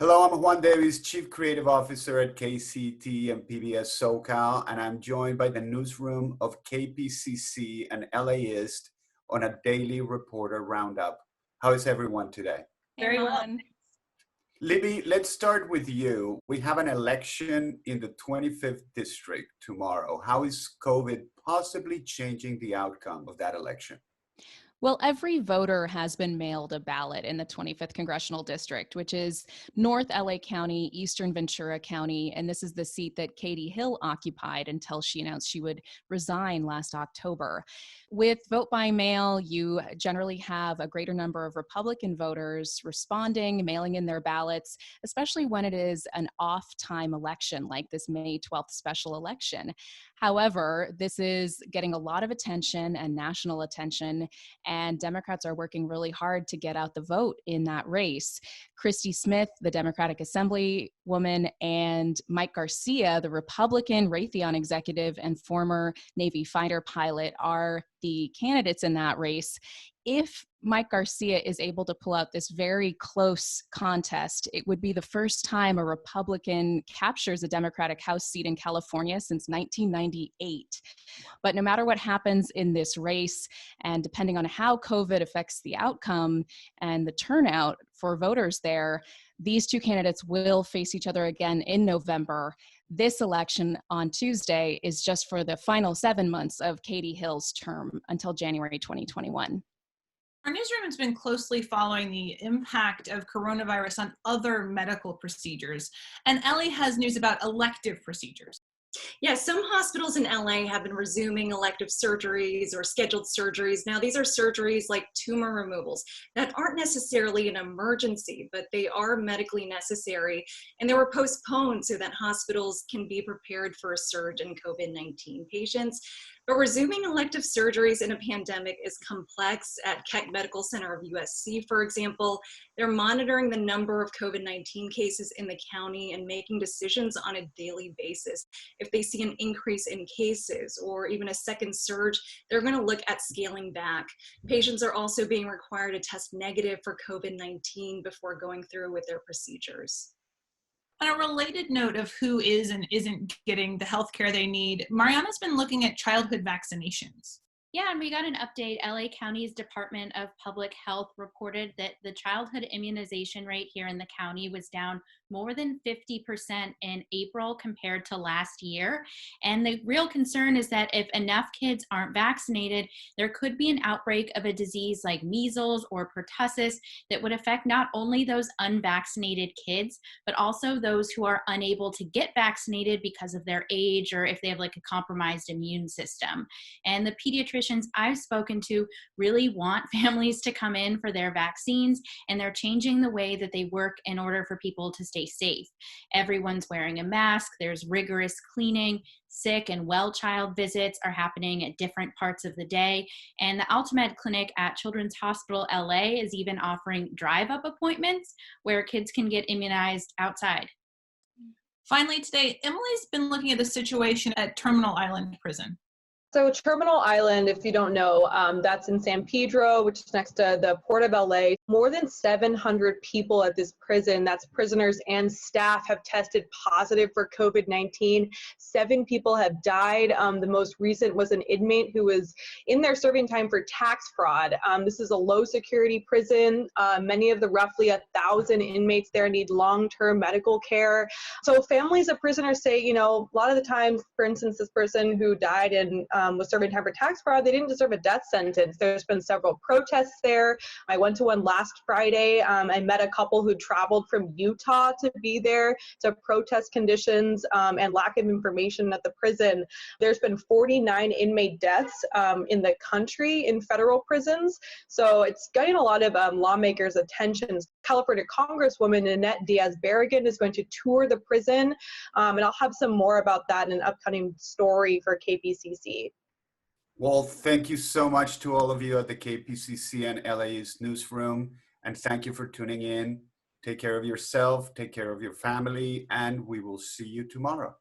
Hello, I'm Juan Davis, Chief Creative Officer at KCT and PBS SoCal, and I'm joined by the newsroom of KPCC and LAist on a daily reporter roundup. How is everyone today? Very well. Libby, let's start with you. We have an election in the 25th district tomorrow. How is COVID possibly changing the outcome of that election? Well, every voter has been mailed a ballot in the 25th Congressional District, which is North LA County, Eastern Ventura County, and this is the seat that Katie Hill occupied until she announced she would resign last October. With vote by mail, you generally have a greater number of Republican voters responding, mailing in their ballots, especially when it is an off-time election like this May 12th special election. However, this is getting a lot of attention and national attention, and Democrats are working really hard to get out the vote in that race. Christy Smith, the Democratic Assemblywoman, and Mike Garcia, the Republican Raytheon executive and former Navy fighter pilot, are the candidates in that race. If Mike Garcia is able to pull out this very close contest, it would be the first time a Republican captures a Democratic House seat in California since 1998. But no matter what happens in this race, and depending on how COVID affects the outcome and the turnout for voters there, these two candidates will face each other again in November. This election on Tuesday is just for the final 7 months of Katie Hill's term until January 2021. Our newsroom has been closely following the impact of coronavirus on other medical procedures, and Ellie has news about elective procedures. Yes, some hospitals in LA have been resuming elective surgeries or scheduled surgeries. Now, these are surgeries like tumor removals that aren't necessarily an emergency, but they are medically necessary. And they were postponed so that hospitals can be prepared for a surge in COVID-19 patients. But resuming elective surgeries in a pandemic is complex. At Keck Medical Center of USC, for example, they're monitoring the number of COVID-19 cases in the county and making decisions on a daily basis. If they see an increase in cases or even a second surge, they're going to look at scaling back. Patients are also being required to test negative for COVID-19 before going through with their procedures. On a related note of who is and isn't getting the health care they need, Mariana's been looking at childhood vaccinations. Yeah, and we got an update. LA County's Department of Public Health reported that the childhood immunization rate here in the county was down more than 50% in April compared to last year. And the real concern is that if enough kids aren't vaccinated, there could be an outbreak of a disease like measles or pertussis that would affect not only those unvaccinated kids, but also those who are unable to get vaccinated because of their age or if they have like a compromised immune system. And the pediatricians I've spoken to really want families to come in for their vaccines, and they're changing the way that they work in order for people to stay safe. Everyone's wearing a mask, there's rigorous cleaning, sick and well child visits are happening at different parts of the day, and the Altamed Clinic at Children's Hospital LA is even offering drive-up appointments where kids can get immunized outside. Finally today, Emily's been looking at the situation at Terminal Island Prison. So Terminal Island, if you don't know, that's in San Pedro, which is next to the Port of LA. More than 700 people at this prison, that's prisoners and staff, have tested positive for COVID-19. 7 people have died. The most recent was an inmate who was in there serving time for tax fraud. This is a low security prison. Many of the roughly 1,000 inmates there need long-term medical care. So families of prisoners say, you know, a lot of the times, for instance, this person who died and was serving time for tax fraud, they didn't deserve a death sentence. There's been several protests there. I went to one last Friday. I met a couple who traveled from Utah to be there to protest conditions and lack of information at the prison. There's been 49 inmate deaths in the country in federal prisons. So it's getting a lot of lawmakers' attention. California Congresswoman Nanette Diaz-Barragán is going to tour the prison, and I'll have some more about that in an upcoming story for KPCC. Well, thank you so much to all of you at the KPCC and LAist newsroom, and thank you for tuning in. Take care of yourself, take care of your family, and we will see you tomorrow.